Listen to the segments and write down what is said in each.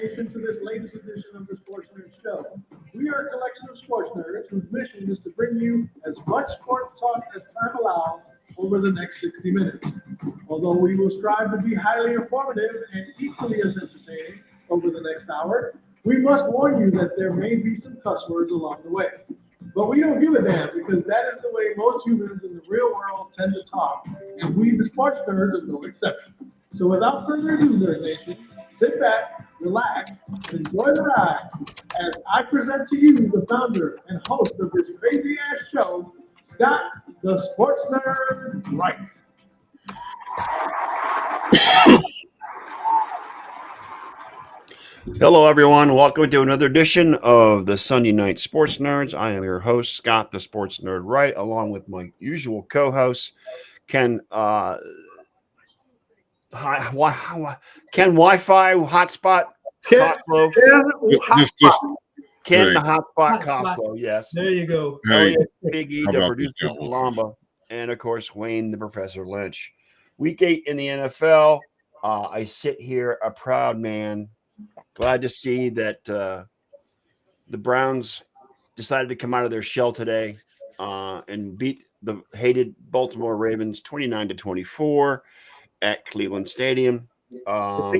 Nation, to this latest edition of the Sports Nerd Show. We are a collection of sports nerds whose mission is to bring you as much sports talk as time allows over the next 60 minutes. Although we will strive to be highly informative and equally as entertaining over the next hour, we must warn you that there may be some cuss words along the way. But we don't give a damn because that is the way most humans in the real world tend to talk, and we, the sports nerds, are no exception. So without further ado, Nerd Nation, sit back, relax, and enjoy the ride as I present to you the founder and host of this crazy-ass show, Scott, the Sports Nerd Wright. Hello, everyone. Welcome to another edition of the Sunday Night Sports Nerds. I am your host, Scott, the Sports Nerd Wright, along with my usual co-host, Ken. Ken Wi-Fi Hotspot Costlow. Ken the Hotspot Costlow. Yes. There you go. Hey, Big E, the producer Palamba, and of course Wayne, the Professor Lynch. Week 8 in the NFL. I sit here a proud man. Glad to see that the Browns decided to come out of their shell today and beat the hated Baltimore Ravens 29-24 at Cleveland Stadium. I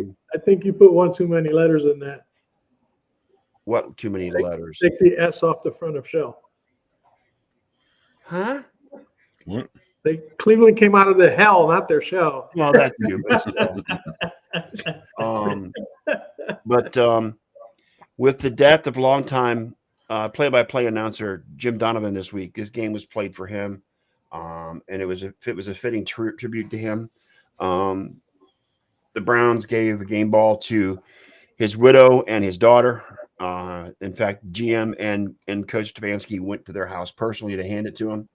think you put one too many letters in that. What too many letters? Take the S off the front of shell. Huh? What? Cleveland came out of the hell, not their shell. Well, that's you. But with the death of longtime play-by-play announcer Jim Donovan this week, this game was played for him, and it was a fitting tribute to him. The Browns gave a game ball to his widow and his daughter. In fact, GM and Coach Stefanski went to their house personally to hand it to him.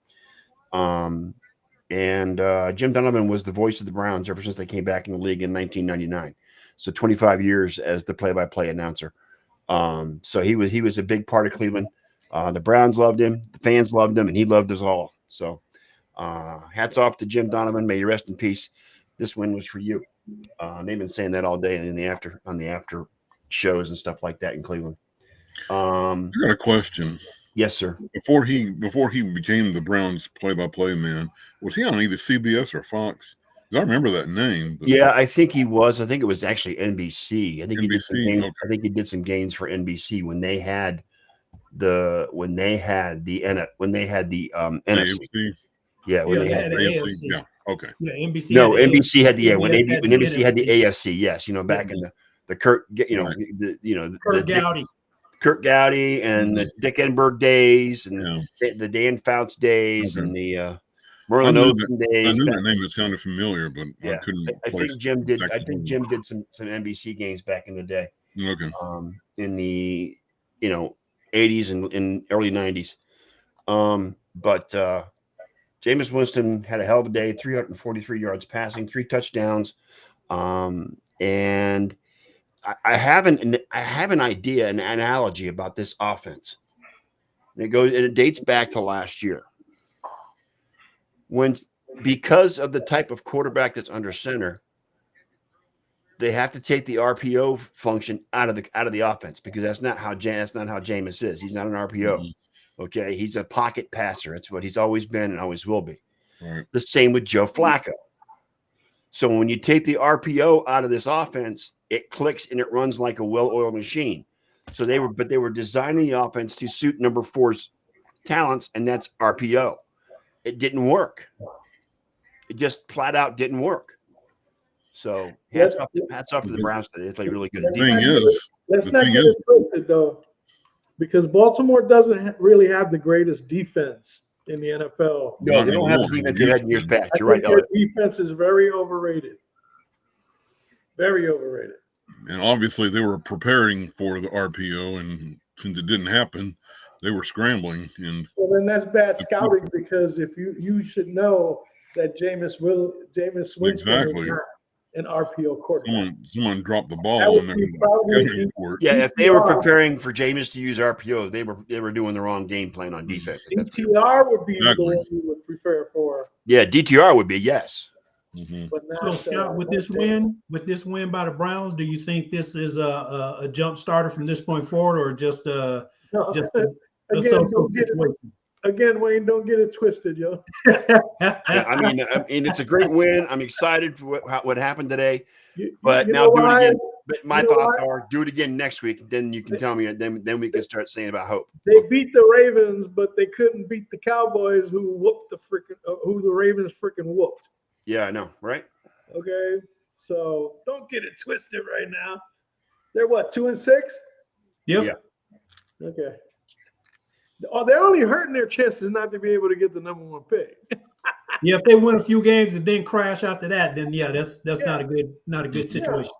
And Jim Donovan was the voice of the Browns ever since they came back in the league in 1999. So 25 years as the play-by-play announcer. So he was a big part of Cleveland. The Browns loved him, the fans loved him, and he loved us all. So hats off to Jim Donovan. May you rest in peace. This win was for you. They've been saying that all day on the after shows and stuff like that in Cleveland. I got a question. Yes, sir. Before he became the Browns play-by-play man, was he on either CBS or Fox? Because I remember that name. But... Yeah, I think he was. I think it was actually NBC. I think he did some games. Okay. I think he did some games for NBC when they had the NFC. Yeah, when they had the AFC. Yeah. Okay. Yeah, NBC. No, NBC had the when CBS NBC had the AFC. Yes, back in the Kurt, Kurt Gowdy. Kurt Gowdy and the Dick Enberg days and the Dan Fouts days and the Merlin Olsen days. I knew that name. It sounded familiar, but I couldn't. I think Jim did. I think Jim did some NBC games back in the day. Okay. In the 80s and early 90s. But Jameis Winston had a hell of a day. 343 yards passing, 3 touchdowns, and I have an idea, an analogy about this offense. And it dates back to last year. Because of the type of quarterback that's under center, they have to take the RPO function out of the offense because that's not how Jameis is. He's not an RPO. Mm-hmm. Okay, he's a pocket passer. That's what he's always been and always will be. Right. The same with Joe Flacco. So when you take the RPO out of this offense, it clicks and it runs like a well-oiled machine. So they were designing the offense to suit number 4's talents, and that's RPO. It didn't work. It just flat out didn't work. So hats off to the Browns. They played really good. Let's not get it twisted though, because Baltimore doesn't really have the greatest defense in the NFL. No, they don't have the defense they had in years back. You're right. Their defense is very overrated. Very overrated. And obviously they were preparing for the RPO, and since it didn't happen, they were scrambling. And well, then that's bad scouting because if you should know that Jameis Winston exactly. is not an RPO quarterback. Someone dropped the ball in there. Yeah, if they were preparing for Jameis to use RPO, they were doing the wrong game plan on defense. DTR would be the one we would prefer for. Yeah, DTR would be yes. Mhm. but So not Scott, with this win by the Browns, do you think this is a jump starter from this point forward, or just a Again, so-so don't get it, situation? again, Wayne, don't get it twisted, yo. Yeah, I mean, it's a great win. I'm excited for what happened today. But You now know do it why? again. But my You know thoughts why? are do it again next week. Then you can tell me. Then we can start saying about hope. They beat the Ravens, but they couldn't beat the Cowboys, who who the Ravens freaking whooped. Yeah, I know, right? Okay, so don't get it twisted right now. They're what, 2-6? Yep. Yeah. Okay. Oh, they're only hurting their chances not to be able to get the #1 pick. Yeah, if they win a few games and then crash after that, then yeah, that's Yeah. not a good situation.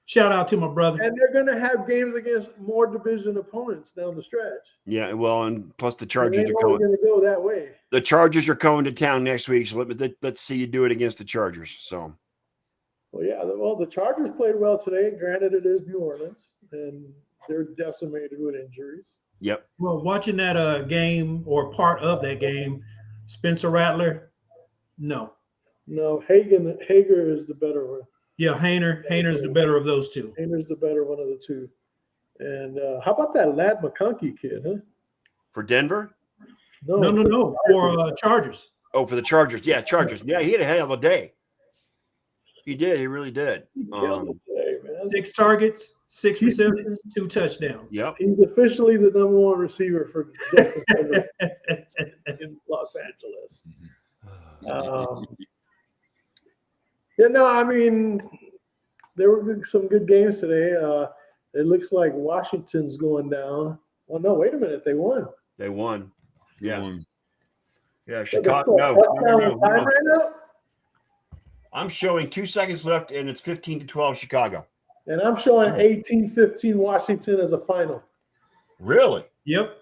Shout out to my brother. And they're going to have games against more division opponents down the stretch. Yeah, well, and plus the And Chargers they're are only coming. going to go that way. The Chargers are coming to town next week. So let's see you do it against the Chargers. So Well, yeah. Well, the Chargers played well today. Granted, it is New Orleans, and they're decimated with injuries. yep. Well, watching that game or part of that game, Spencer Rattler, no. No, Hager is the better one. Yeah, Hayner's the better of those two. Hager's the better one of the two. And how about that Lad McConkey kid, huh? For Denver? No, for Chargers. Oh, for the Chargers. Yeah, Chargers. Yeah, he had a hell of a day. He did. He really did. He killed it today, man. 6 targets, 6 receptions, 2 touchdowns. Yep. He's officially the #1 receiver for in Los Angeles. Yeah, no, I mean, there were some good games today. It looks like Washington's going down. Oh no, wait a minute, they won. They won. Yeah. One. Yeah. They Chicago. scored a touchdown in time right now? I'm showing 2 seconds left, and it's 15-12 Chicago. And I'm showing 18-15 Washington as a final. Really? Yep.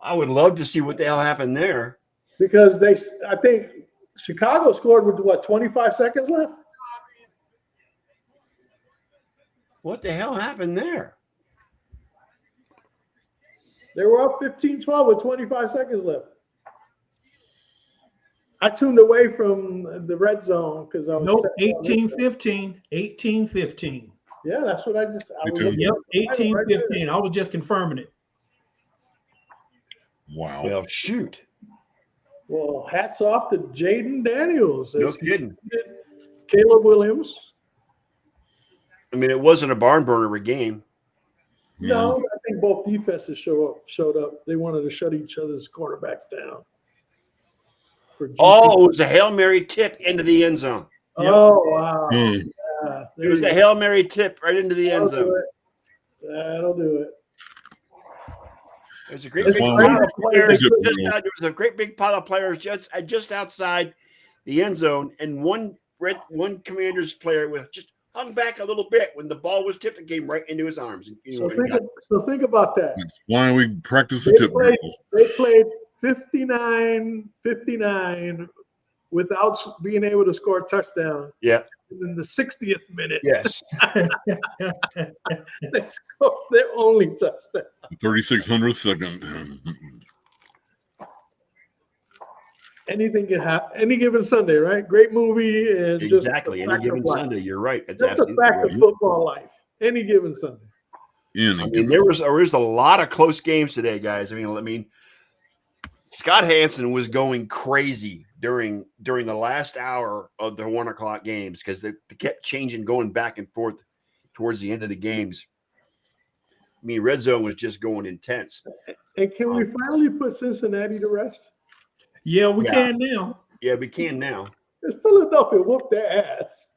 I would love to see what the hell happened there. Because I think Chicago scored with what, 25 seconds left? What the hell happened there? They were up 15-12 with 25 seconds left. I tuned away from the red zone because I was. Nope, 18-15. 18-15. Yeah, that's what I was looking Yep, at. 18-15. I was just confirming it. Wow. Well, shoot. Well, hats off to Jaden Daniels. No kidding. Caleb Williams. I mean, it wasn't a barn burner of a game. No, I think both defenses showed up. They wanted to shut each other's quarterbacks down. Oh, it was a Hail Mary tip into the end zone. Oh, wow. Mm. Yeah, It was a Hail Mary tip right into the end zone. That'll do it. There's a great That's big why- pile of players. Is it- There was a great big pile of players just outside the end zone, and one Commander's player was just hung back a little bit when the ball was tipped and came right into his arms. So think about that. That's why we practice the They tip played, drill. they played 59 without being able to score a touchdown. Yeah. And in the 60th minute, Yes. they scored their only touchdown. 3600th second. Anything can happen. Any given Sunday, right? Great movie and Exactly. just Any given Sunday, you're right. That's Just the absolutely fact right. of football life. Any given Sunday. I mean, there was a lot of close games today, guys. I mean, Scott Hansen was going crazy during the last hour of the 1 o'clock games because they kept changing, going back and forth towards the end of the games. I mean, Red Zone was just going intense. And can we finally put Cincinnati to rest? Yeah, we can now. Yeah, we can now. Because Philadelphia whooped their ass.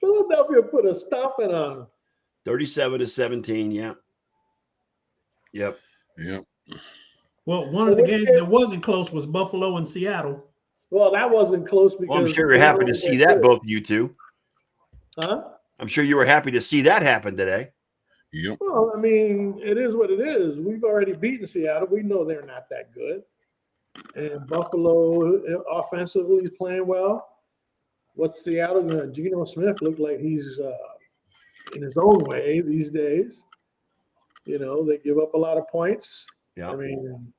Philadelphia put a stomping on them. 37-17. Yeah. Yep. Yep. Well, one of the games that wasn't close was Buffalo and Seattle. Well, that wasn't close because. Well, I'm sure you're happy to see that, both of you two. Huh? I'm sure you were happy to see that happen today. Yep. Well, I mean, it is what it is. We've already beaten Seattle. We know they're not that good. And Buffalo offensively is playing well. What's Seattle going to? Geno Smith looked like he's in his own way these days. You know, they give up a lot of points. Yeah. I mean,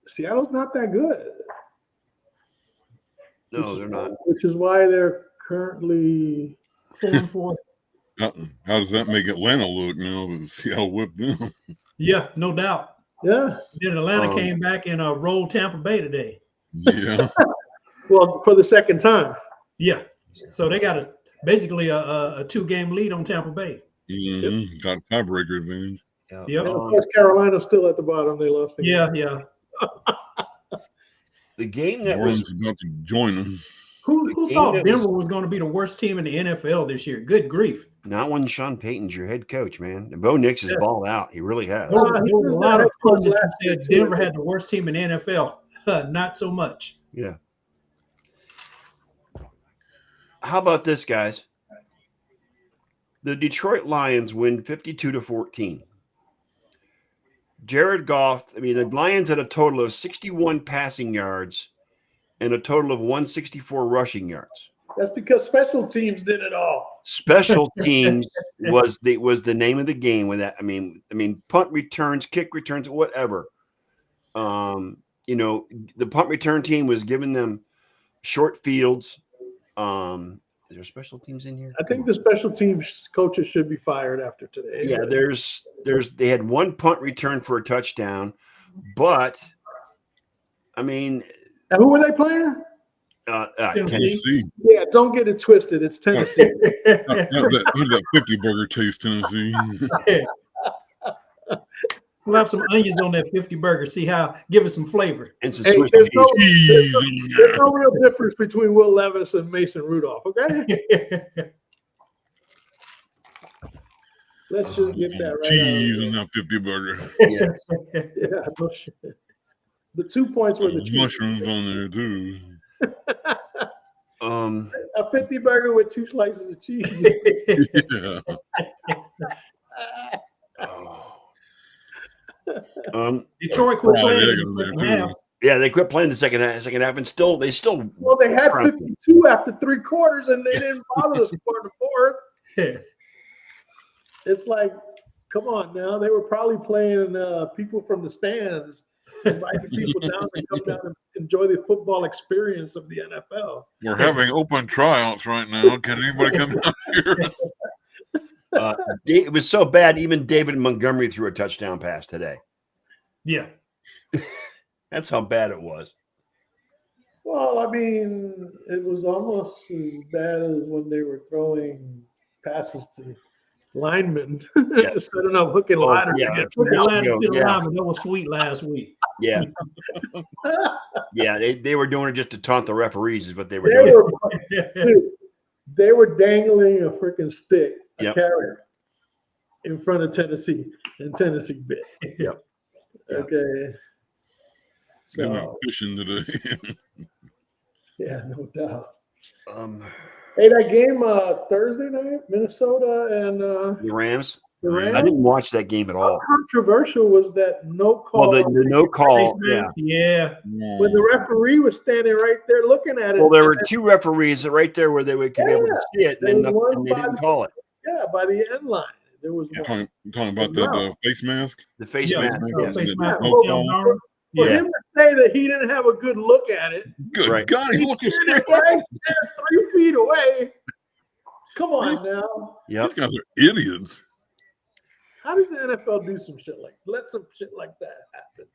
Seattle's not that good. No, they're not. Which is why they're currently 4-4. How does that make Atlanta look now that Seattle whipped them? Yeah, no doubt. Yeah. Then Atlanta came back and rolled Tampa Bay today. Yeah. Well, for the second time. Yeah. So they got basically a 2-game lead on Tampa Bay. Mm-hmm. Got a tiebreaker advantage. Yep. And of course, Carolina's still at the bottom. They lost. Yeah. The game New that Orleans was is about to join them. Who game thought that Denver was going to be the worst team in the NFL this year? Good grief. not when Sean Payton's your head coach, man. And Bo Nix has balled out. He really has. There was a lot of coach pundits last who year, said too. Denver had the worst team in the NFL. Not so much. Yeah. How about this, guys? The Detroit Lions win 52-14. Jared Goff, the Lions had a total of 61 passing yards and a total of 164 rushing yards. That's because special teams did it all. Special teams was the name of the game with that. Punt returns, kick returns, whatever. The punt return team was giving them short fields. Is there special teams in here? I think the special teams coaches should be fired after today. Yeah, they had one punt return for a touchdown, but And who were they playing? Tennessee. Yeah, don't get it twisted. It's Tennessee. that 50 burger taste, Tennessee. We'll have some onions on that 50 burger. Give it some flavor. And some Hey, Swiss there's cheese. there's no real difference between Will Levis and Mason Rudolph, okay? Let's just get that right. Cheese on that 50 burger. Yeah. Yeah, no shit. The 2 points were the cheese. Mushrooms on there too. A 50 burger with 2 slices of cheese. Yeah. Detroit quit Fried playing egg in on the there, second too. half. Yeah, they quit playing the second half, and they still Well, they had 52 after 3 quarters, and they didn't bother to score the fourth. It's like, come on now. They were probably playing people from the stands, inviting people down to come down and enjoy the football experience of the NFL. We're having open tryouts right now. Can anybody come down here? it was so bad. Even David Montgomery threw a touchdown pass today. Yeah. That's how bad it was. Well, it was almost as bad as when they were throwing passes to linemen instead of hooking ladders. Yeah, That was sweet last week. Yeah. Yeah, they were doing it just to taunt the referees is what they were doing. They were dangling a freaking stick, a Yep. carrot, in front of Tennessee, and Tennessee bit. Yep. Okay. They're So, not fishing today. yeah, no doubt. Um, Hey, that game Thursday night, Minnesota and the Rams. the Rams. I didn't watch that game at How all. controversial was that no call? Well, the no call. Yeah. Yeah. When the referee was standing right there looking at it. Well, there were 2 referees right there where they could be able to see it, and There was they one didn't by call it. Yeah, by the end line. There was You're one. talking about that face mask? The face Yeah, mask. mask. Yes. Face mask. No Oh, call. darn. For Yeah. him to say that he didn't have a good look at it, Good Right. God, he's looking straight. right there 3 feet away. Come on now. Yep. These guys are idiots. How does the NFL do some shit let some shit like that happen?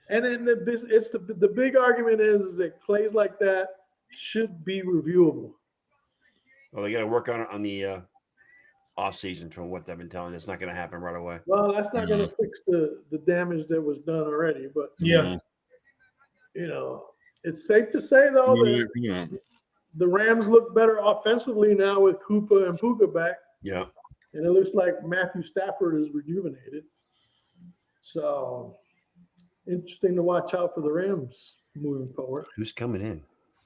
And then the big argument is that plays like that should be reviewable. Well, they got to work on it on the off season from what they've been telling. It's not going to happen right away. Well, that's not going to fix the damage that was done already, but Yeah. it's safe to say though that Yeah. the Rams look better offensively now with Koopa and Puka back, Yeah. and it looks like Matthew Stafford is rejuvenated. So interesting to watch out for the Rams moving forward. Who's coming in?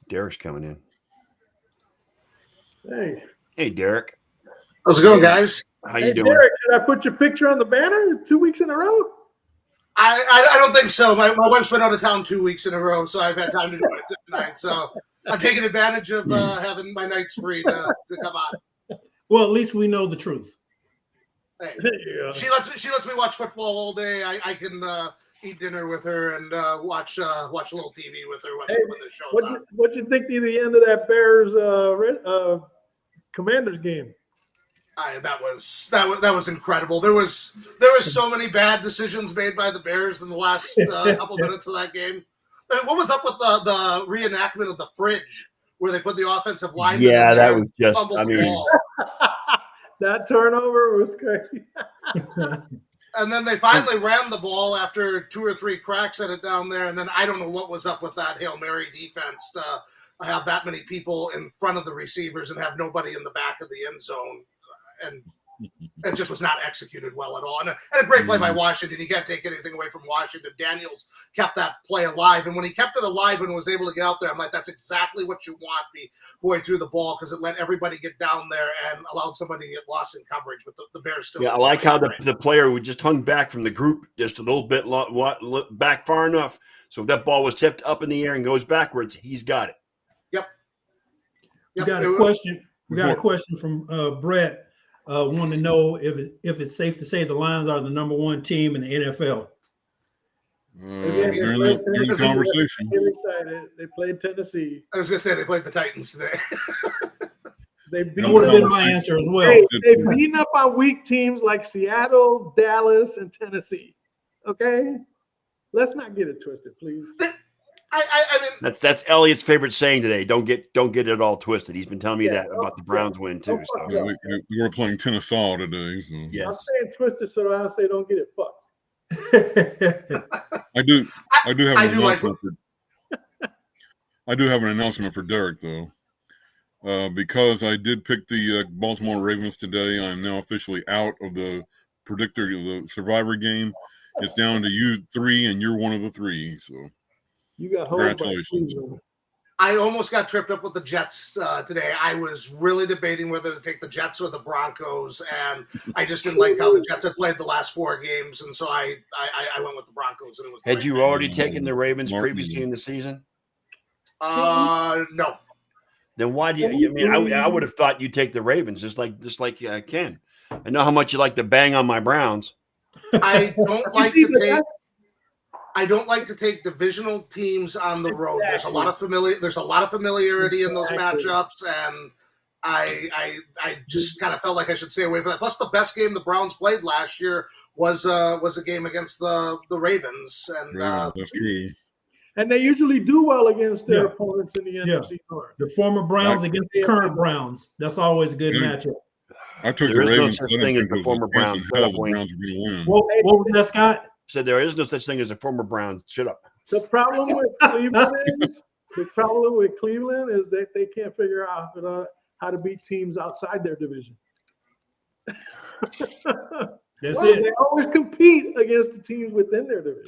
Derek's coming in. Hey, Hey, Derek. How's it going, guys? How you hey, doing? Derek, did I put your picture on the banner 2 weeks in a row? I don't think so. My wife's been out of town 2 weeks in a row, so I've had time to do it tonight. So I'm taking advantage of having my nights free to come on. Well, at least we know the truth. Hey, Yeah. she lets me watch football all day. I can eat dinner with her and watch a little TV with her when the show's on. What you think of the end of that Bears Commanders game? That was incredible. There was so many bad decisions made by the Bears in the last couple minutes of that game. I mean, what was up with the reenactment of the fridge where they put the offensive lineman? Yeah, in that there was and just. fumbled I the mean, ball. That turnover was crazy. And then they finally ran the ball after 2 or 3 cracks at it down there. And then I don't know what was up with that Hail Mary defense to have that many people in front of the receivers and have nobody in the back of the end zone. And it just was not executed well at all. And a great play by Washington. You can't take anything away from Washington. Daniels kept that play alive. And when he kept it alive and was able to get out there, I'm like, that's exactly what you want going through the ball, because it let everybody get down there and allowed somebody to get lost in coverage with the Bears still. yeah, I like how the player who just hung back from the group just a little bit back far enough. So if that ball was tipped up in the air and goes backwards, he's got it. Yep. We got a question. We got a question from Brett. Want to know if it's safe to say the Lions are the number 1 team in the NFL. During the conversation. They played Tennessee. I was going to say they played the Titans today. That would have been my answer as well. They've beaten up on weak teams like Seattle, Dallas, and Tennessee. Okay? Let's not get it twisted, please. I mean, That's Elliot's favorite saying today. Don't get it all twisted. He's been telling me that about the Browns win too. So we were playing Tennessee today. So. yes. I'm saying twisted so I say don't get it fucked. I do have an announcement I do have an announcement for Derek though. Because I did pick the Baltimore Ravens today, I'm now officially out of the predictor of the Survivor game. It's down to you 3, and you're one of the 3. So You got congratulations. I almost got tripped up with the Jets today. I was really debating whether to take the Jets or the Broncos, and I just didn't like how the Jets had played the last 4 games, and so I went with the Broncos. And it was Had you already taken the Ravens previously in the season? No. Then why do you? I mean, I would have thought you'd take the Ravens, just like Ken. I know how much you like to bang on my Browns. I don't like to take divisional teams on the road. There's a lot of familiarity in those matchups, and I just kind of felt like I should stay away from that. Plus, the best game the Browns played last year was a game against the Ravens, and that's true. And they usually do well against their opponents in the NFC North. The former Browns against the current Browns. That's always a good matchup. I took There the is no Ravens. such thing as the former Browns. Shut up, Wayne. What was that, Scott? Said there is no such thing as a former Browns. Shut up. The problem with Cleveland is that they can't figure out how to beat teams outside their division. That's it. They always compete against the teams within their division.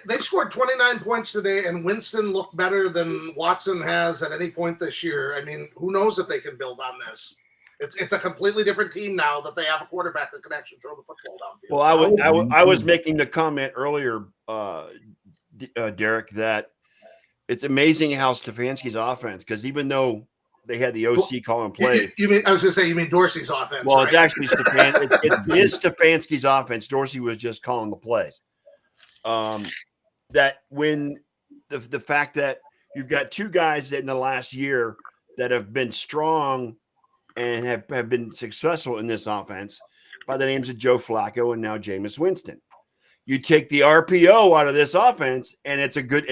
They scored 29 points today, and Winston looked better than Watson has at any point this year. I mean, who knows if they can build on this? It's a completely different team now that they have a quarterback that can actually throw the football downfield. Well, I was making the comment earlier, Derek, that it's amazing how Stefanski's offense, because even though they had the OC call and play. You mean Dorsey's offense? Well, right? it's actually it is Stefanski's offense. Dorsey was just calling the plays. That when the fact that you've got 2 guys that in the last year that have been strong and have been successful in this offense by the names of Joe Flacco and now Jameis Winston. You take the RPO out of this offense, and it's a good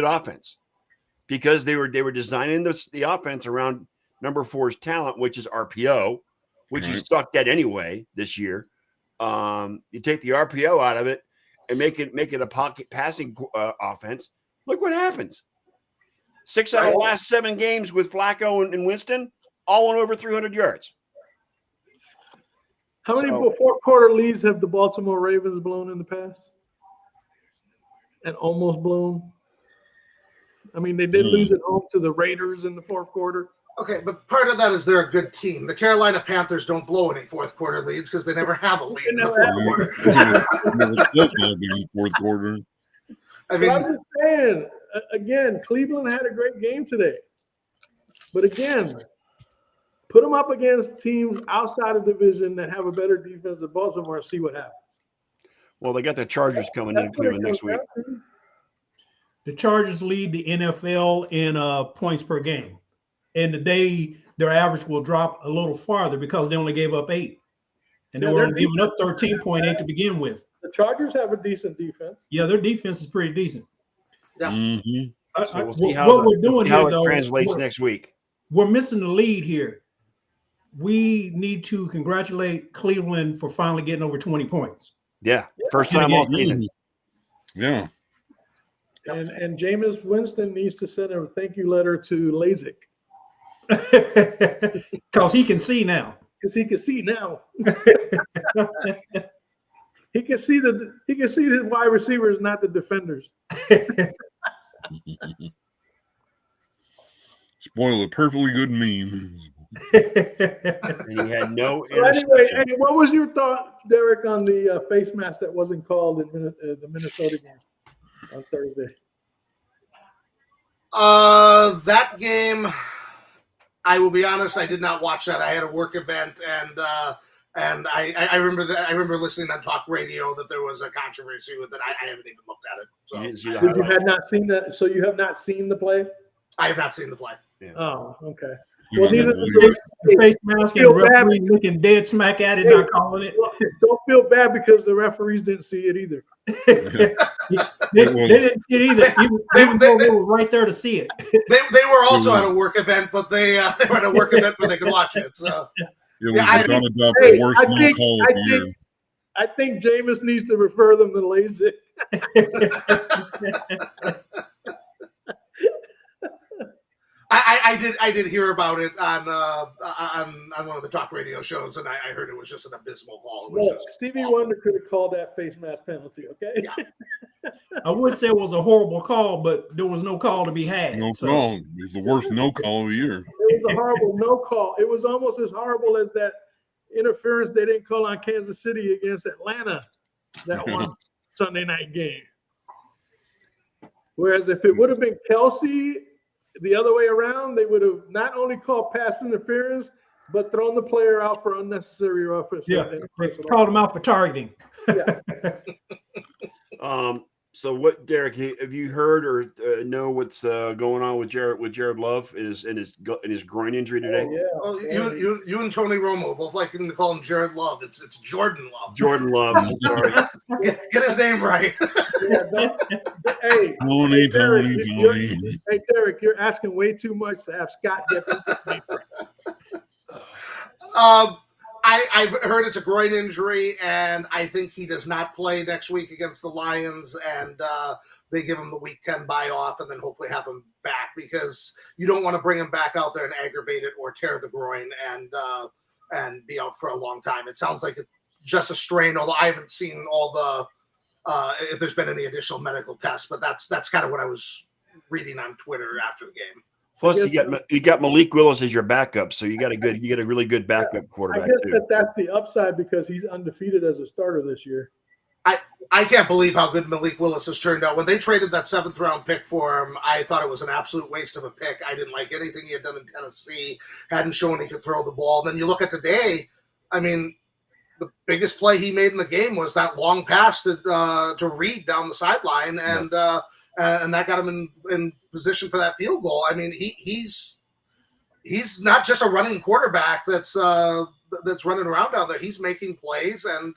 offense. Because they were designing the offense around number 4's talent, which is RPO, which he sucked at anyway this year. You take the RPO out of it and make it a pocket passing offense. Look what happens. 6 out of the last 7 games with Flacco and Winston, all went over 300 yards. How many fourth quarter leads have the Baltimore Ravens blown in the past? And almost blown? I mean, they did lose at home to the Raiders in the 4th quarter. Okay, but part of that is they're a good team. The Carolina Panthers don't blow any 4th quarter leads because they never have a lead in the 4th quarter. I mean, I'm just saying, again, Cleveland had a great game today. But again, Put them up against teams outside of division that have a better defense than Baltimore and see what happens. Well, they got the Chargers coming in That's what it Cleveland next comes week. down to. The Chargers lead the NFL in points per game. And today, their average will drop a little farther because they only gave up 8. And they Yeah, were their only giving up 13.8 to begin with. The Chargers have a decent defense. Yeah, their defense is pretty decent. Yeah. Mhm. So we'll see What we're doing how here, it though, translates next week. we're missing the lead here. We need to congratulate Cleveland for finally getting over 20 points. Yeah, first time all season. Yeah. And Jameis Winston needs to send a thank you letter to LASIK Because he can see now. because he can see now. He can see the wide receivers, not the defenders. Spoil a perfectly good meme. And he had no So anyway, interception. hey, what was your thought, Derek, on the face mask that wasn't called in the Minnesota game on Thursday? That game, I will be honest, I did not watch that. I had a work event, and I remember that. I remember listening on talk radio that there was a controversy with it. I haven't even looked at it. So You didn't see the Did you highlight? had not seen that? So you have not seen the play? I have not seen the play. Oh, okay. You Well, know, neither that The face mask and Feel the bad. referee looking dead smack at it, not calling it. Don't feel bad because the referees didn't see it either. They didn't see it either, even though they were right there to see it. They were also at a work event, but they were at a work event where they could watch it. So It was Yeah, I without a doubt hey, the worst I no think- call of I the think- year. I think Jameis needs to refer them to LASIK. I did hear about it on one of the talk radio shows, and I heard it was just an abysmal call. It was Look, just Stevie awful. Wonder could have called that face mask penalty, okay? I would say it was a horrible call, but there was no call to be had. No So, call. It was the worst no call of the year. It was a horrible no call. It was almost as horrible as that interference they didn't call on Kansas City against Atlanta that one Sunday night game. Whereas if it would have been Kelsey the other way around, they would have not only called pass interference, but thrown the player out for unnecessary roughness. yeah, they called him out for targeting. So what, Derek? Have you heard or know what's going on with Jared Love in his groin injury today? Oh, yeah. Oh, you and Tony Romo both like to call him Jared Love. It's Jordan Love. Jordan Love. I'm sorry. Get his name right. Hey, Tony, Derek, Tony. hey, Derek, you're asking way too much to have Scott get this. I've heard it's a groin injury, and I think he does not play next week against the Lions, and they give him the Week 10 bye off, and then hopefully have him back, because you don't want to bring him back out there and aggravate it or tear the groin and be out for a long time. It sounds like it's just a strain, although I haven't seen all the if there's been any additional medical tests, but that's kind of what I was reading on Twitter after the game. Plus, you got Malik Willis as your backup, so you got a really good backup I quarterback guess too. that's the upside because he's undefeated as a starter this year. I can't believe how good Malik Willis has turned out. When they traded that 7th round pick for him, I thought it was an absolute waste of a pick. I didn't like anything he had done in Tennessee, hadn't shown he could throw the ball. And then you look at today, I mean, the biggest play he made in the game was that long pass to Reed down the sideline, and that got him in position for that field goal. I mean, he's not just a running quarterback that's running around down there. He's making plays and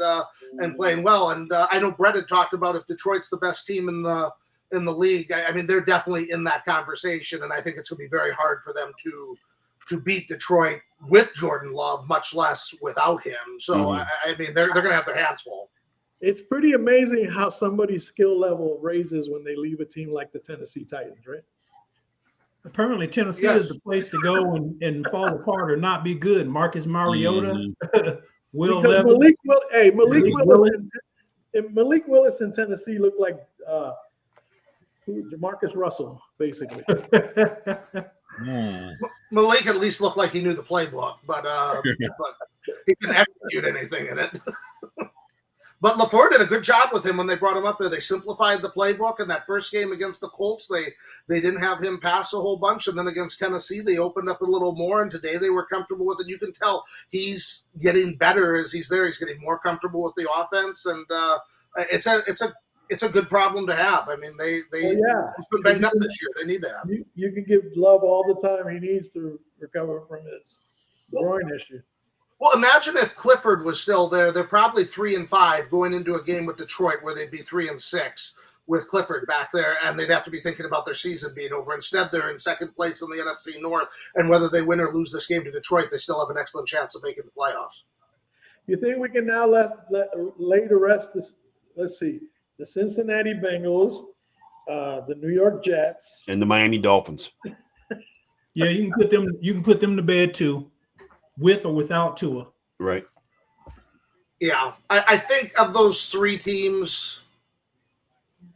playing well. And I know Brett had talked about if Detroit's the best team in the league. I mean, they're definitely in that conversation, and I think it's going to be very hard for them to beat Detroit with Jordan Love, much less without him. So I mean, they're going to have their hands full. It's pretty amazing how somebody's skill level raises when they leave a team like the Tennessee Titans, right? Apparently, Tennessee is the place to go and fall apart or not be good. Marcus Mariota, Will Because Levis. Malik Willis in Tennessee looked like Jamarcus Russell, basically. Malik at least looked like he knew the playbook, but he didn't execute anything in it. But LaFleur did a good job with him when they brought him up there. They simplified the playbook. In that first game against the Colts, they didn't have him pass a whole bunch. And then against Tennessee, they opened up a little more. And today they were comfortable with it. You can tell he's getting better as he's there. He's getting more comfortable with the offense. And it's a good problem to have. I mean, he's been banged up this year. They need to have. You can give Love all the time he needs to recover from his groin issue. Well, imagine if Clifford was still there. They're probably 3-5 going into a game with Detroit where they'd be 3-6 with Clifford back there, and they'd have to be thinking about their season being over. Instead, they're in second place in the NFC North, and whether they win or lose this game to Detroit, they still have an excellent chance of making the playoffs. You think we can now lay to rest this? Let's see, the Cincinnati Bengals, the New York Jets, and the Miami Dolphins. Yeah, you can put them to bed too, with or without Tua. Right. Yeah, I think of those three teams,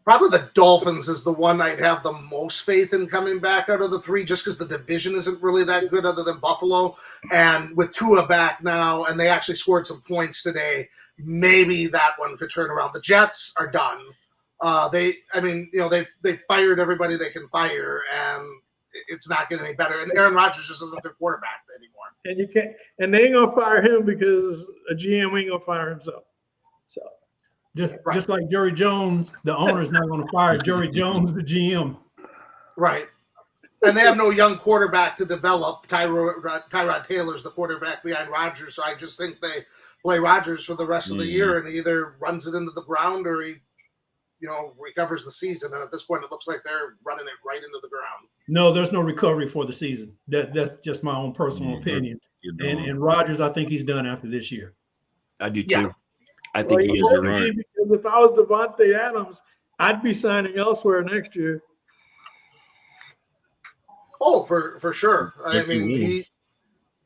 probably the Dolphins is the one I'd have the most faith in coming back out of the three, just because the division isn't really that good other than Buffalo. And with Tua back now, and they actually scored some points today, maybe that one could turn around. The Jets are done. They fired everybody they can fire, and it's not getting any better. And Aaron Rodgers just isn't their quarterback anymore. And they ain't gonna fire him because a GM ain't gonna fire himself. So just like Jerry Jones, the owner's not going to fire Jerry Jones, the GM. Right. And they have no young quarterback to develop. Tyrod Taylor's the quarterback behind Rodgers, so I just think they play Rodgers for the rest of the year, and he either runs it into the ground or he recovers the season. And at this point, it looks like they're running it right into the ground. No, there's no recovery for the season. That's just my own personal opinion. And Rodgers, I think he's done after this year. I do too. Yeah. I think he is. You're right. Because if I was Devontae Adams, I'd be signing elsewhere next year. Oh, for sure. I mean,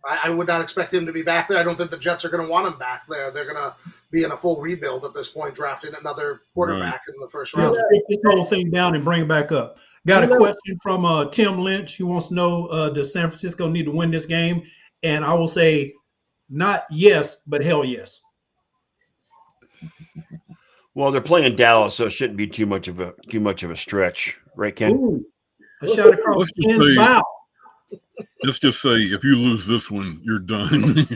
I would not expect him to be back there. I don't think the Jets are going to want him back there. They're going to be in a full rebuild at this point, drafting another quarterback in the first round. Take this whole thing down and bring it back up. Got a question from Tim Lynch, who wants to know, does San Francisco need to win this game? And I will say, not yes, but hell yes. Well, they're playing Dallas, so it shouldn't be too much of a stretch, right, Ken? Ooh, a shot across Ken's bow. Let's just say if you lose this one, you're done. Winning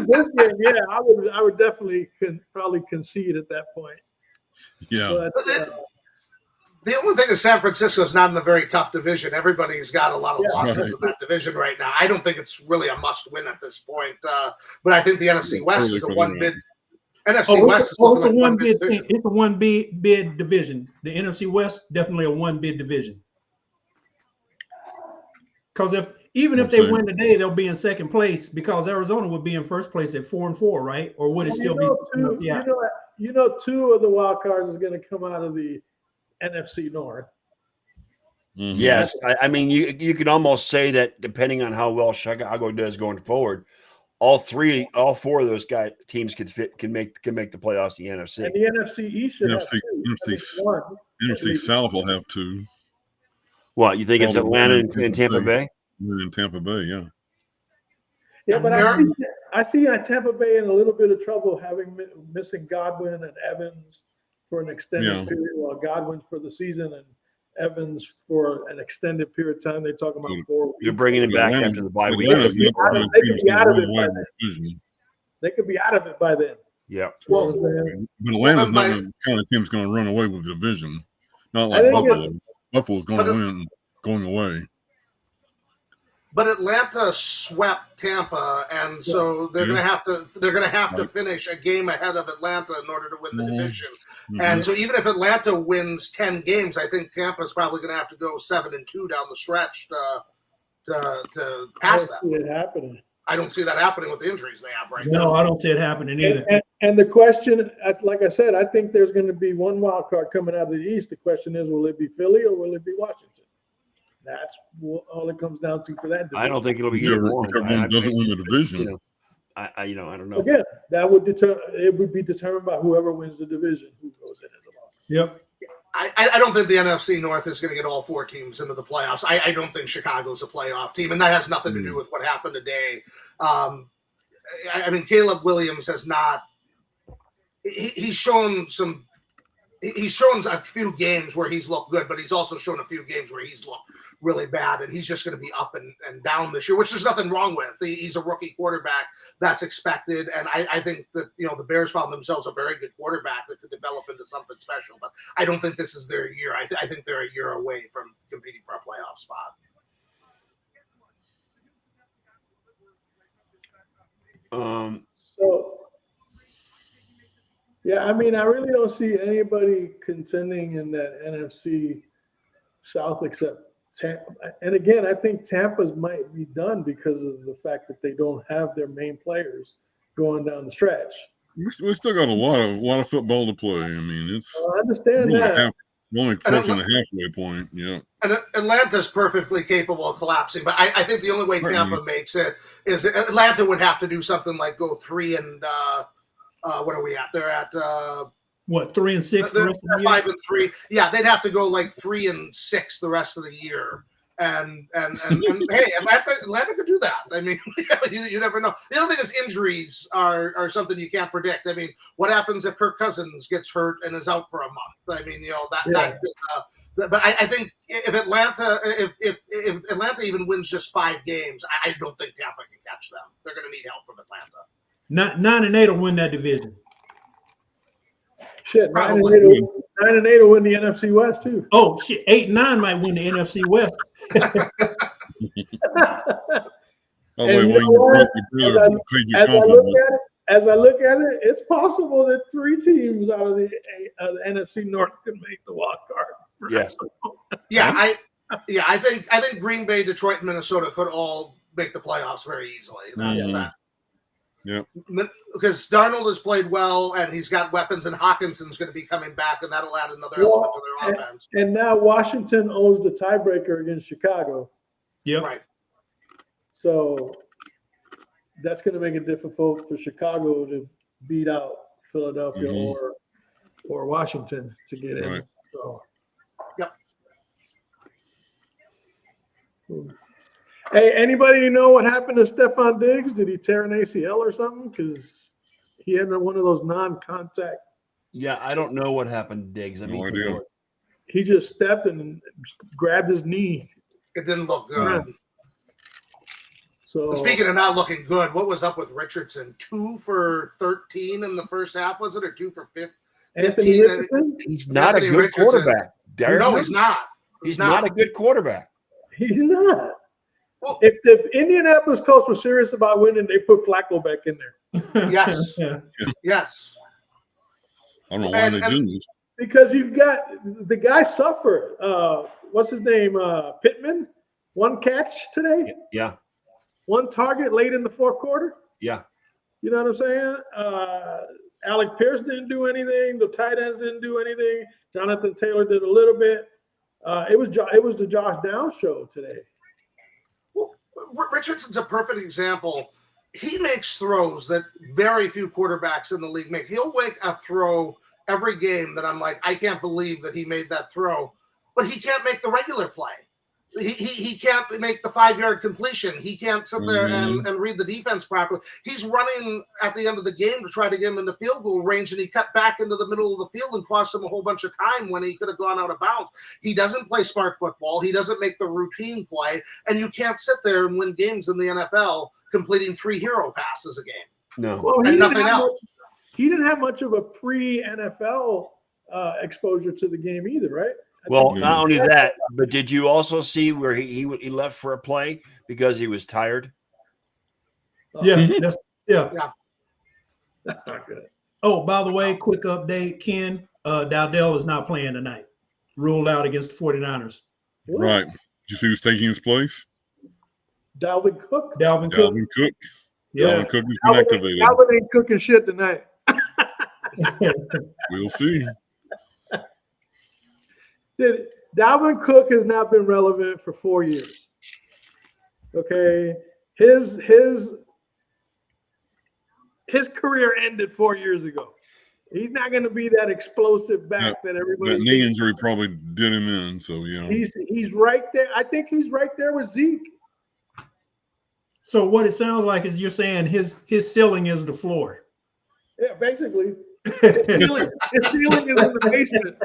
this game, yeah, I would definitely probably concede at that point. Yeah. But, the only thing is San Francisco is not in a very tough division. Everybody's got a lot of losses in that division right now. I don't think it's really a must-win at this point. But I think the NFC West is a one-bid. NFC West is looking like one bid division. It's a one bid division. The NFC West definitely a one bid division. Because if they win today, they'll be in second place because Arizona would be in first place at 4-4, right? Or would it still be? Two of the wild cards is going to come out of the NFC North. Mm-hmm. Yes, I mean you could almost say that depending on how well Chicago does going forward, all four of those teams can make the playoffs. The NFC and the NFC East should have two. NFC South will have two. What you think? It's Atlanta and Tampa Bay. In Tampa Bay, yeah. Yeah, but I see Tampa Bay in a little bit of trouble missing Godwin and Evans for an extended period. Well, Godwin's for the season and Evans for an extended period of time. They talk about 4 weeks. You're bringing him back after the bye week. They could be out of it by then. They could be out of it by then. Yeah. Well, but Atlanta's not the kind of team's going to run away with the division. Not like Buffalo. Buffalo's going to win, going away. But Atlanta swept Tampa, and so they're going to have to finish a game ahead of Atlanta in order to win the division. Mm-hmm. And so even if Atlanta wins 10 games, I think Tampa's probably going to have to go 7-2 down the stretch to pass that. I don't see it happening. I don't see that happening with the injuries they have right now. No, I don't see it happening either. And the question, like I said, I think there's going to be one wild card coming out of the East. The question is, will it be Philly or will it be Washington? That's all it comes down to for that division. I don't think it'll be either one. Doesn't win the division. I don't know. Again, that would be determined by whoever wins the division who goes in as a loss. Yep. I don't think the NFC North is going to get all 4 teams into the playoffs. I don't think Chicago's a playoff team, and that has nothing to do with what happened today. I mean, Caleb Williams has not he's shown some. He's shown a few games where he's looked good, but he's also shown a few games where he's looked really bad, and he's just going to be up and down this year, which there's nothing wrong with. He's a rookie quarterback. That's expected, and I think that the Bears found themselves a very good quarterback that could develop into something special, but I don't think this is their year. I think they're a year away from competing for a playoff spot. So, yeah, I mean, I really don't see anybody contending in that NFC South except Tampa. And again, I think Tampa's might be done because of the fact that they don't have their main players going down the stretch. We still got a lot of football to play. I mean, it's I understand that. We're only approaching the halfway point. Yeah. And Atlanta's perfectly capable of collapsing, but I think the only way Tampa makes it is Atlanta would have to do something like go 3 and what are we at? They're at what, 3 and 6 the rest of the year? 5 and 3. Yeah, they'd have to go like 3 and 6 the rest of the year. And hey, Atlanta could do that. I mean, you never know. The other thing is injuries are something you can't predict. I mean, what happens if Kirk Cousins gets hurt and is out for a month? I mean, but I think if Atlanta even wins just 5 games, I don't think Tampa can catch them. They're going to need help from Atlanta. 9 and 8 will win that division. Shit, 9 and 8 will win the NFC West too. Oh shit, 8 and 9 might win the NFC West. As I look at it, it's possible that 3 teams out of the NFC North could make the wild card. Yes. I think Green Bay, Detroit, and Minnesota could all make the playoffs very easily. Yeah. Because Darnold has played well, and he's got weapons, and Hawkinson's going to be coming back, and that'll add another element to their offense. And now Washington owns the tiebreaker against Chicago. Yep. Right. So that's going to make it difficult for Chicago to beat out Philadelphia or Washington to get in. Right. So. Yep. Hey, anybody know what happened to Stephon Diggs? Did he tear an ACL or something? Because he had one of those non-contact. Yeah, I don't know what happened to Diggs. I mean, No idea. He just stepped and grabbed his knee. It didn't look good. So speaking of not looking good, what was up with Richardson? 2 for 13 in the first half, was it, or 2 for 15? Anthony Richardson? He's not Anthony a good Richardson. quarterback. No, he's not. He's not a good quarterback. He's not. Well, If the Indianapolis Colts were serious about winning, they put Flacco back in there. yes. Yes. I don't know why they do this. Because you've got the guy suffered. What's his name? Pittman. 1 catch today. Yeah. 1 target late in the 4th quarter. Yeah. You know what I'm saying? Alec Pierce didn't do anything. The tight ends didn't do anything. Jonathan Taylor did a little bit. It was the Josh Downs show today. Well, Richardson's a perfect example. He makes throws that very few quarterbacks in the league make. He'll make a throw every game that I'm like, I can't believe that he made that throw. But he can't make the regular play. He can't make the 5-yard completion. He can't sit there and read the defense properly. He's running at the end of the game to try to get him into field goal range, and he cut back into the middle of the field and cost him a whole bunch of time when he could have gone out of bounds. He doesn't play smart football. He doesn't make the routine play, and you can't sit there and win games in the NFL completing 3 hero passes a game. No. Well, And nothing else. He didn't have much of a pre-NFL exposure to the game either, right? Well, not only that, but did you also see where he left for a play because he was tired? Yeah. That's not good. Oh, by the way, quick update, Ken. Dowdell is not playing tonight. Ruled out against the 49ers. What? Right. Did you see who's taking his place? Dalvin Cook. Dalvin Cook. Dalvin Cook. Yeah. Dalvin Cook has been activated. Dalvin ain't cooking shit tonight. We'll see. Dalvin Cook has not been relevant for 4 years. Okay, his career ended 4 years ago. He's not going to be that explosive back that everybody. That knee injury probably did him in. So he's right there. I think he's right there with Zeke. So what it sounds like is you're saying his ceiling is the floor. Yeah, basically. His ceiling is in the basement.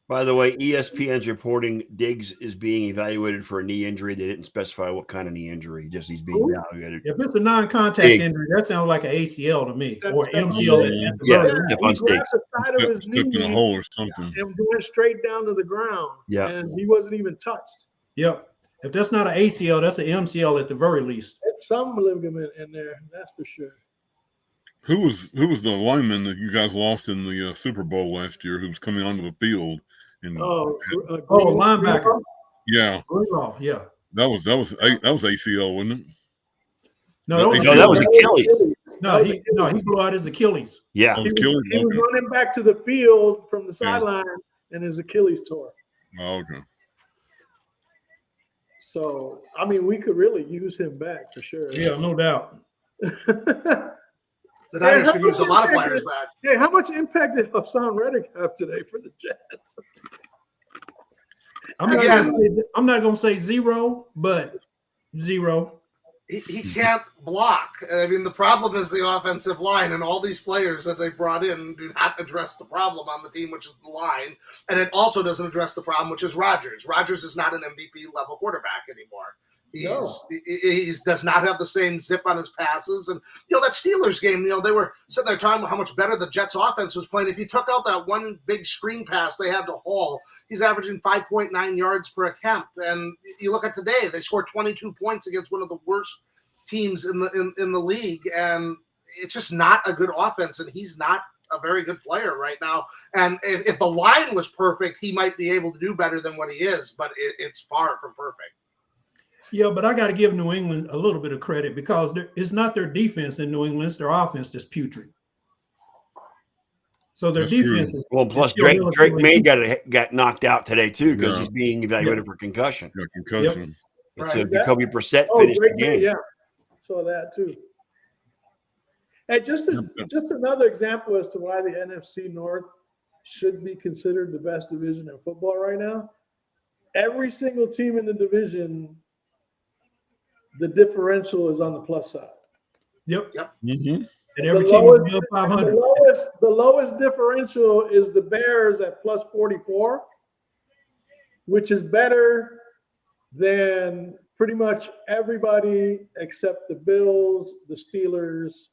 By the way, ESPN's reporting Diggs is being evaluated for a knee injury. They didn't specify what kind of knee injury. Just he's being evaluated. If it's a non-contact Big. injury, that sounds like an ACL to me, That's- or that's- MCL at the Yeah. very least. Stephon He grabbed Diggs. the side of his Stepped in a knee hole or something. and went straight down to the ground. Yeah. And he wasn't even touched. Yep. If that's not an ACL, that's an MCL at the very least. It's some ligament in there, that's for sure. Who was the lineman that you guys lost in the Super Bowl last year? Who was coming onto the field? And Oh, Linebacker. yeah, Greenlaw, yeah. that was ACL, wasn't it? No, that was Achilles. No, he blew out his Achilles. Yeah. Oh, He Achilles? was Okay. running back to the field from the Yeah. sideline, and his Achilles tore. Oh, okay. So, I mean, we could really use him back for sure. Yeah, no doubt. The Niners could use a lot of players back. Hey, how much impact did Hassan Reddick have today for the Jets? I'm not gonna say zero, but zero. He can't block. I mean, the problem is the offensive line, and all these players that they brought in do not address the problem on the team, which is the line. And it also doesn't address the problem, which is Rodgers. Rodgers is not an MVP level quarterback anymore. He does not have the same zip on his passes. And, that Steelers game, they were sitting there talking about how much better the Jets offense was playing. If you took out that one big screen pass they had to Hall, he's averaging 5.9 yards per attempt. And you look at today, they scored 22 points against one of the worst teams in the league. And it's just not a good offense. And he's not a very good player right now. And if the line was perfect, he might be able to do better than what he is. But it's far from perfect. Yeah, but I got to give New England a little bit of credit because it's not their defense in New England; it's their offense that's putrid. So their That's true. defense. Well, plus still Drake relatively- May got knocked out today too because Yeah. he's being evaluated for concussion. Yeah, concussion. And so Right. Jacoby Brissett Oh, finished the great game. yeah. Saw that too. And just another example as to why the NFC North should be considered the best division in football right now. Every single team in the division, the differential is on the plus side. Yep. Mm-hmm. And every The team is lowest- above 500. The lowest differential is the Bears at plus 44, which is better than pretty much everybody except the Bills, the Steelers,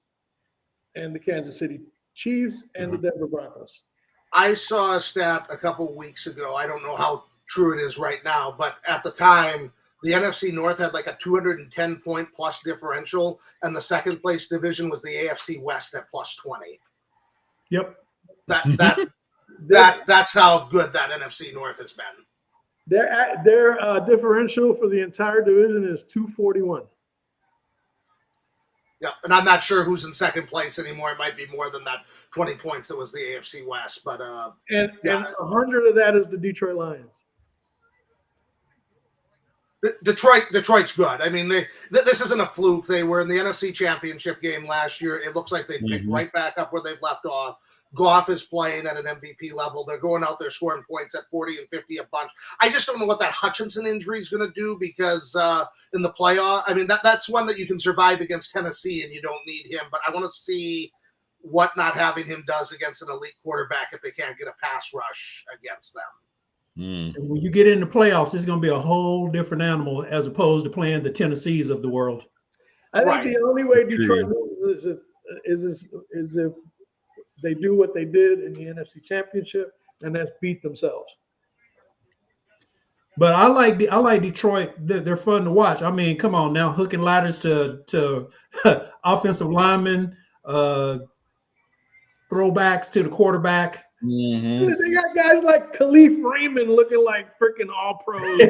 and the Kansas City Chiefs and the Denver Broncos. I saw a stat a couple weeks ago. I don't know how true it is right now, but at the time, the NFC North had like a 210-point plus differential, and the second place division was the AFC West at plus 20. Yep. That's how good that NFC North has been. Their differential for the entire division is 241. Yeah, and I'm not sure who's in second place anymore. It might be more than that 20 points that was the AFC West, but And Yeah. 100 of that is the Detroit Lions. Detroit's good. I mean, this isn't a fluke. They were in the NFC Championship game last year. It looks like they picked right back up where they've left off. Goff is playing at an MVP level. They're going out there scoring points at 40 and 50 a bunch. I just don't know what that Hutchinson injury is going to do because in the playoff, I mean, that's one that you can survive against Tennessee and you don't need him. But I want to see what not having him does against an elite quarterback if they can't get a pass rush against them. Mm. And when you get into playoffs, it's going to be a whole different animal as opposed to playing the Tennessees of the world. I think Right. the only way True. Detroit loses is if they do what they did in the NFC Championship, and that's beat themselves. But I like Detroit. They're fun to watch. I mean, come on now, hooking ladders to offensive linemen, throwbacks to the quarterback. Mm-hmm. They got guys like Khalif Raymond looking like freaking all pros.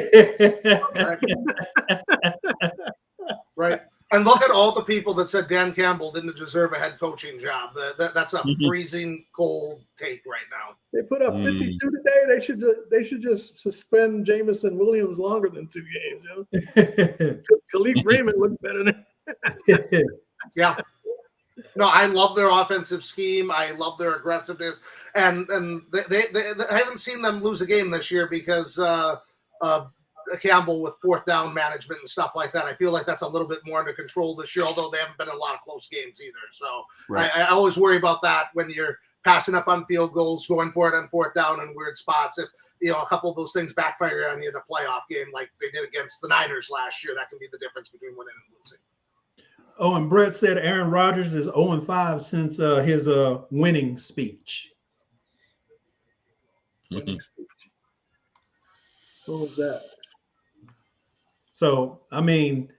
Right. And look at all the people that said Dan Campbell didn't deserve a head coaching job. That's a freezing cold take right now. They put up 52 today. They should just suspend Jamison Williams longer than 2 games. You know? Khalif Raymond looked better than. Yeah. No, I love their offensive scheme. I love their aggressiveness, and they I haven't seen them lose a game this year because Campbell with fourth down management and stuff like that. I feel like that's a little bit more under control this year, although they haven't been in a lot of close games either. So Right. I always worry about that when you're passing up on field goals, going for it on fourth down in weird spots. If a couple of those things backfire on you in a playoff game like they did against the Niners last year, that can be the difference between winning and losing. Oh, and Brett said Aaron Rodgers is 0-5 since his winning speech. Winning speech. What was that? So, I mean,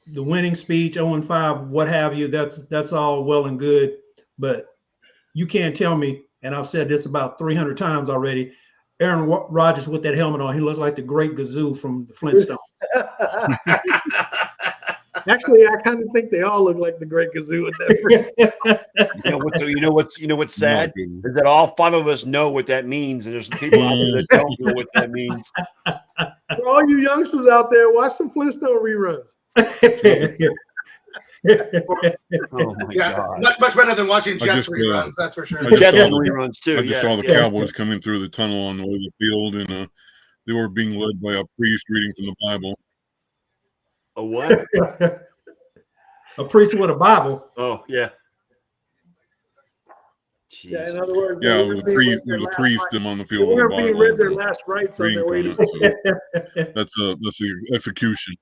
the winning speech, 0-5, what have you, that's all well and good. But you can't tell me, and I've said this about 300 times already, Aaron Rodgers with that helmet on, he looks like the Great Gazoo from the Flintstones. Actually, I kind of think they all look like the Great Gazoo at that. You know what's sad is that all 5 of us know what that means, and there's some people out there that don't know what that means. For all you youngsters out there, watch some Flintstone reruns. Oh my God! Much better than watching Jets just, reruns, that's for sure. I just Jets saw the- reruns too. I just saw the Cowboys coming through the tunnel on the way to the field, and they were being led by a priest reading from the Bible. A what? A priest with a Bible. Oh yeah. Yeah, Jeez. in other words, Yeah, they it was weren't a being priest. read It their was a last priest rites. on the They field with the weren't being Bible. read their last rites on reading their way from to. it. So that's the execution.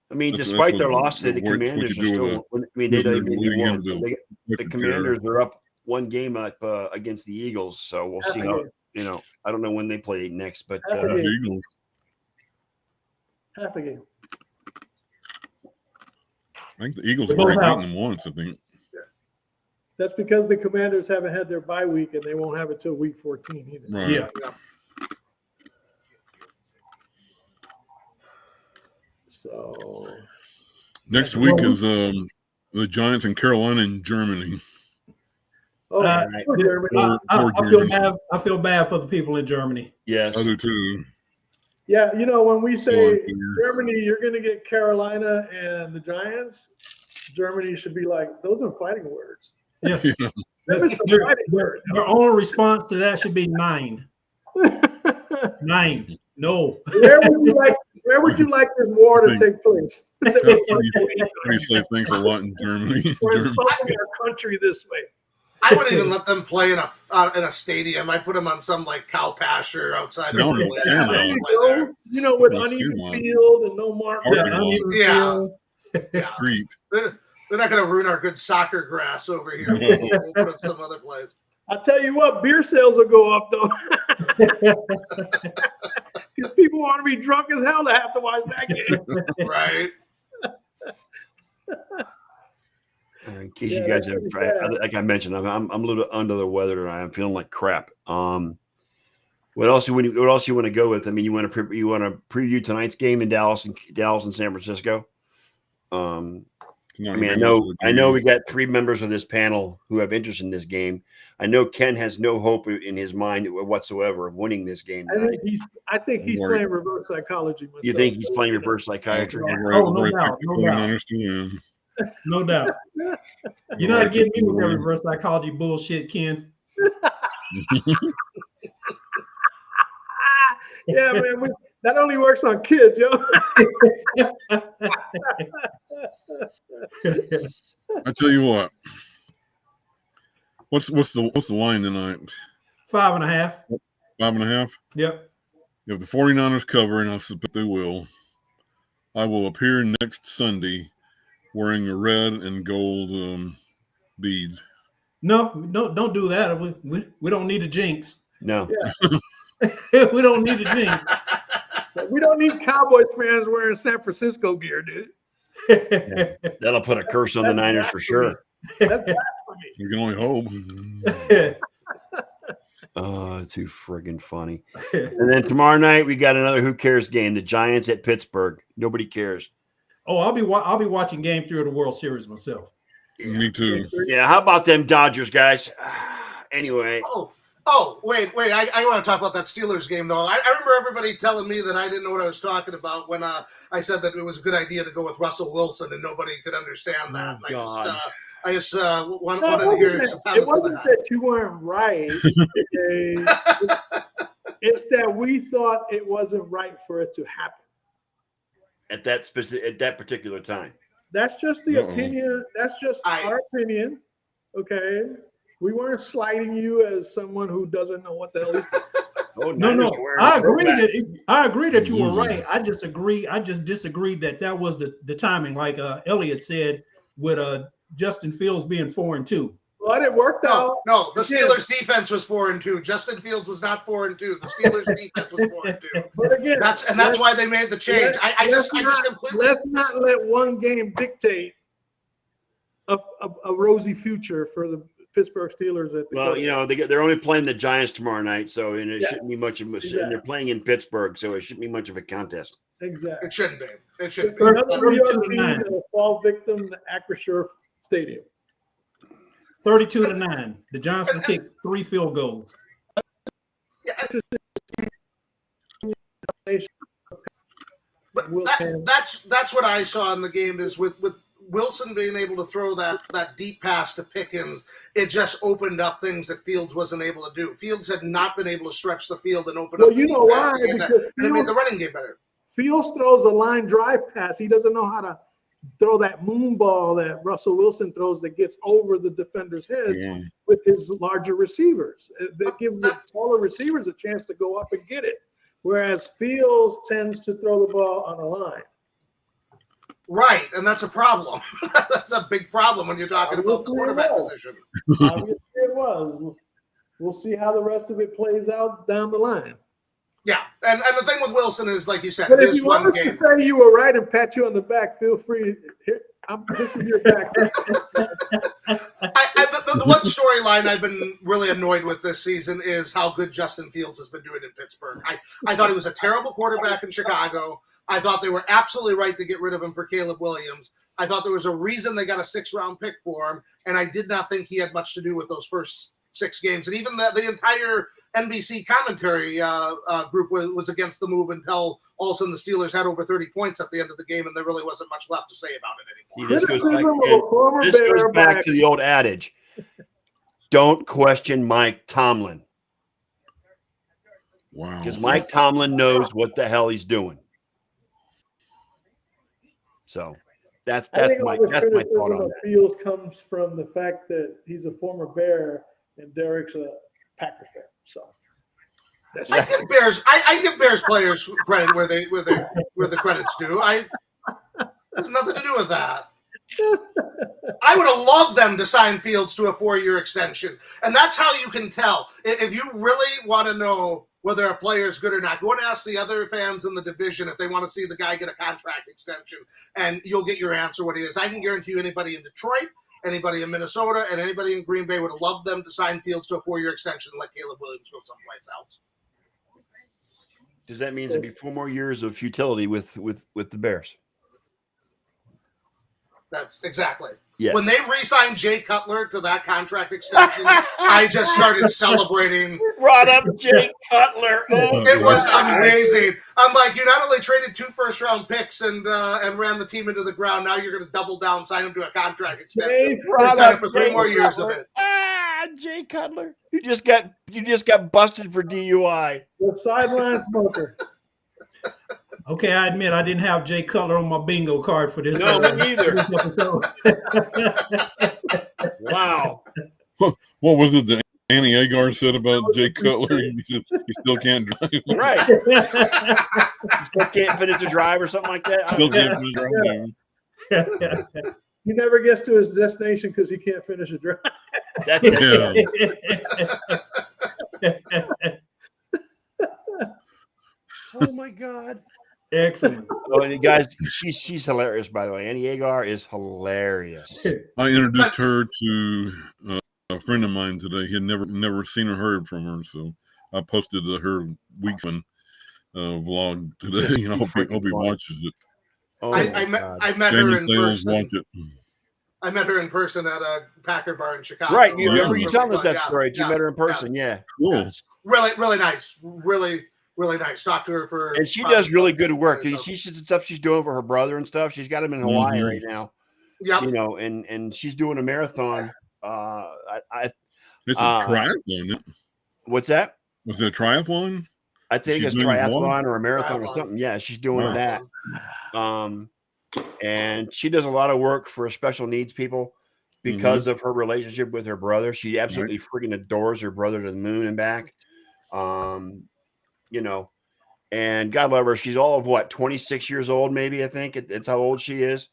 I mean, That's despite their what- loss, the what Commanders you are do still. with I mean, they leading won. him to The Commanders are up one game up against the Eagles, so we'll see how. I don't know when they play next, but Half a The game. Eagles. Half a game. I think the Eagles have Well, already now- beaten them once. I think. That's because the Commanders haven't had their bye week, and they won't have it till week 14 either. Right. Yeah. So Next week is the Giants in Carolina and Germany. Oh, Uh, poor Germany. I feel bad for the people in Germany. yes, I do too. Yeah, when we say Poor- Germany, you're going to get Carolina and the Giants. Germany should be like, those are fighting words. Yeah. That is some Their, fighting their, words. their only response to that should be 9. 9. No. Where would you like this war to take place? How do you say thanks a lot in Germany? We're Germany. insulting our country this way. I wouldn't even let them play in a stadium. I put them on some like cow pasture outside No, of no, the stand There on. you go. With Yeah, uneven stand on. field and no mark. Parking lot. uneven Yeah. field. Yeah. Street. They're not going to ruin our good soccer grass over here. We'll put up some other place. I'll tell you what, beer sales will go up though. Because people want to be drunk as hell to have to watch that game. Right. in case Yeah, you guys that's have pretty tried, bad. like I mentioned, I'm a little under the weather tonight. I'm feeling like crap. What else you want to go with? I mean, you want to preview tonight's game in Dallas and San Francisco. I mean, I know we got 3 members of this panel who have interest in this game. I know Ken has no hope in his mind whatsoever of winning this game tonight. I think he's Worried. playing reverse psychology. Myself. You think he's playing reverse psychiatry? Oh, no doubt, no doubt. No doubt. You're not getting me with that reverse psychology bullshit, Ken. Yeah, man. That only works on kids, yo. I tell you what. What's the line tonight? 5.5. 5.5. Yep. If the 49ers cover, and I suspect they will, I will appear next Sunday wearing a red and gold beads. No, don't do that. We don't need a jinx. No. We don't need a jinx. We don't need Cowboys fans wearing San Francisco gear, dude. That'll put a curse on the Niners for sure. That's blasphemy. You can only hope. Oh, too friggin' funny. And then tomorrow night we got another Who Cares game. The Giants at Pittsburgh. Nobody cares. Oh, I'll be watching Game 3 of the World Series myself. Me too. Yeah, how about them Dodgers guys? Anyway, Wait. I want to talk about that Steelers game, though. I remember everybody telling me that I didn't know what I was talking about when I said that it was a good idea to go with Russell Wilson, and nobody could understand that. Oh, God. I just wanted No, to hear some it comments on wasn't that. that you weren't right. It's that we thought it wasn't right for it to happen. at that particular time. That's just the Uh-oh. opinion. That's just I- our opinion. Okay. We weren't slighting you as someone who doesn't know what the hell. Oh, No, Niners no, are wearing I a agree throwback. I agree that you were Losing. right. I just disagreed that was the timing, like Elliot said, with Justin Fields being 4-2. But it worked out. No, the Again. Steelers defense was 4-2. Justin Fields was not 4-2. The Steelers defense was 4-2. But again, That's why they made the change. I just completely. let's not let one game dictate a rosy future for the Pittsburgh Steelers. At the Well, you know, they're only playing the Giants tomorrow night, so and it Yeah. shouldn't be much of a. Exactly. And they're playing in Pittsburgh, so it shouldn't be much of a contest. exactly. It shouldn't be. It shouldn't be. Another New York 32-9. team that'll fall victim to Acrisure Stadium. 32-9. The Giants will kick 3 field goals. Yeah, but Will that- Pan- that's what I saw in the game is with Wilson being able to throw that deep pass to Pickens, it just opened up things that Fields wasn't able to do. Fields had not been able to stretch the field and open Well, up the you deep know pass why? to get that. Because And it made the running game better. Fields throws a line drive pass. He doesn't know how to throw that moon ball that Russell Wilson throws that gets over the defender's heads Yeah. with his larger receivers. That gives the taller receivers a chance to go up and get it. Whereas Fields tends to throw the ball on a line. Right, and that's a problem. That's a big problem when you're talking about the quarterback position. Obviously it was. We'll see how the rest of it plays out down the line. Yeah, and the thing with Wilson is, like you said, But it if is you want one us to game. say you were right and pat you on the back, feel free. Here, this is your back. The one storyline I've been really annoyed with this season is how good Justin Fields has been doing in Pittsburgh. I thought he was a terrible quarterback in Chicago. I thought they were absolutely right to get rid of him for Caleb Williams. I thought there was a reason they got a 6th-round pick for him, and I did not think he had much to do with those first 6 games. And even the entire NBC commentary group was against the move until all of a sudden the Steelers had over 30 points at the end of the game, and there really wasn't much left to say about it anymore. See, this goes back, Criticism of a former this goes Bear back by- to the old adage: don't question Mike Tomlin, Wow. because Mike Tomlin knows what the hell he's doing. So that's I think my all the thought criticism on of that. Fields comes from the fact that he's a former Bear and Derek's a Packer fan. So that's I give Bears. I give Bears players credit where the credit's due. There's nothing to do with that. I would have loved them to sign Fields to a 4-year extension, and that's how you can tell if you really want to know whether a player is good or not. Go and ask the other fans in the division if they want to see the guy get a contract extension, and you'll get your answer what he is. I can guarantee you, anybody in Detroit, anybody in Minnesota, and anybody in Green Bay would have loved them to sign Fields to a 4-year extension and let Caleb Williams go someplace else. Does that mean there'd be 4 more years of futility with the Bears? That's exactly. Yes. When they re-signed Jay Cutler to that contract extension, I just started celebrating. Brought up Jay Cutler. Oh, It was amazing. I'm like, you not only traded 2 first-round picks and ran the team into the ground, now you're going to double down, sign him to a contract extension, and sign him for 3 more years of it. Jay Cutler. You just got busted for DUI. the sideline smoker. Okay, I admit I didn't have Jay Cutler on my bingo card for this. No, me neither. this episode. Wow. What was it that Annie Agar said about Jay Cutler? He still can't drive. Right. Still can't finish the drive or something like that. Still can't drive. He never gets to his destination because he can't finish a drive. Oh my God. Excellent. Oh, and you guys, she's hilarious, by the way. Annie Agar is hilarious. I introduced her to a friend of mine today. He had never seen or heard from her, so I posted her weekend vlog today. And I hope he watches it. Oh I met her Jamie in Sales person. watch it. I met her in person at a Packer bar in Chicago. Right. You Yeah. remember you telling us that Yeah, story. You yeah, met her in person. Yeah. Cool. Really, really nice. Really nice. Talked to her for. And she does really good work. So- You see the stuff she's doing for her brother and stuff. She's got him in Hawaii Mhm. right now. Yep. You know, and she's doing a marathon. It's a triathlon. What's that? Was it a triathlon? I think She's it's doing one? triathlon or a marathon or Triathlon. something. Yeah, she's doing Wow. that. And she does a lot of work for special needs people because of her relationship with her brother. She absolutely freaking adores her brother to the moon and back. You know, and God love her. She's all of what, 26 years old, maybe. I think it's how old she is.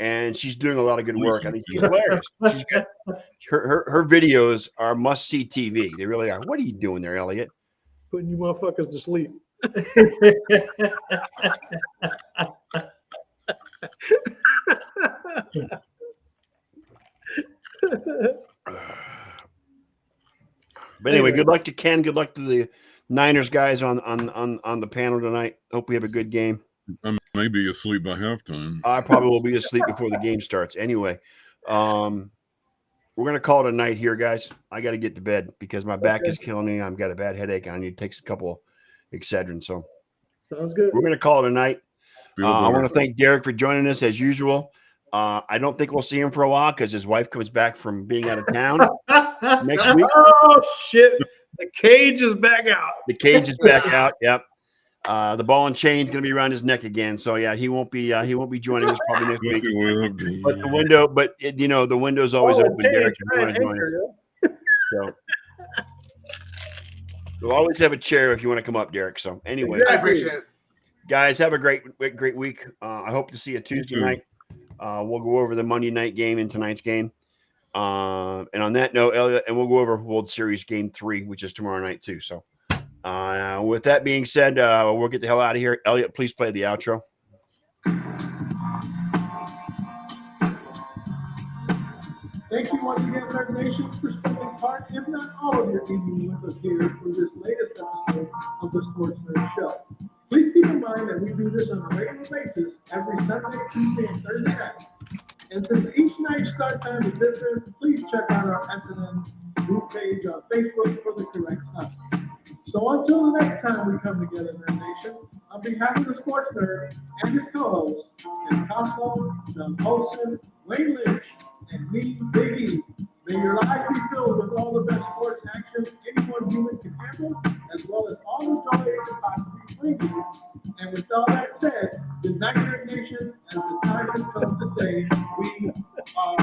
And she's doing a lot of good work. I mean, she's hilarious. She's got her videos are must see TV. They really are. What are you doing there, Elliot? Putting you motherfuckers to sleep. But anyway, good luck to Ken. Good luck to the Niners guys on the panel tonight. Hope we have a good game. I may be asleep by halftime. I probably will be asleep before the game starts. Anyway, we're gonna call it a night here, guys. I got to get to bed because my back is killing me. I've got a bad headache and I need to take a couple Excedrin. So Sounds good. we're gonna call it a night. Feel I better. want to thank Derek for joining us as usual. I don't think we'll see him for a while because his wife comes back from being out of town next week. Oh shit! The cage is back out. The cage is back out. Yep. The ball and chain's gonna be around his neck again. So yeah, he won't be joining us probably next Yes, week. it will be. But the window, the window's always open, Derek. If you want to join us. So we'll always have a chair if you want to come up, Derek. So anyway, I appreciate it. guys, have a great week. I hope to see you Tuesday too. night. We'll go over the Monday night game and tonight's game. And on that note, Elliot, and we'll go over World Series Game 3, which is tomorrow night too. So with that being said, we'll get the hell out of here. Elliot, please play the outro. Thank you once again, Nerd Nation, for spending part, if not all of your evening with us here for this latest episode of the Sports Nerd Show. Please keep in mind that we do this on a regular basis every Sunday, Tuesday, and Thursday night. And since each night's start time is different, please check out our SNN group page on Facebook for the correct time. So until the next time we come together, Nerd Nation, on behalf of the Sports Nerd and his co-hosts, Ken Costco, John Olson, Wayne Lynch, and me, Big E, may your life be filled with all the best sports action anyone human can handle, as well as all the joy it can possibly bring you. And with all that said, good night, Nerd Nation, as the time has come to say, we are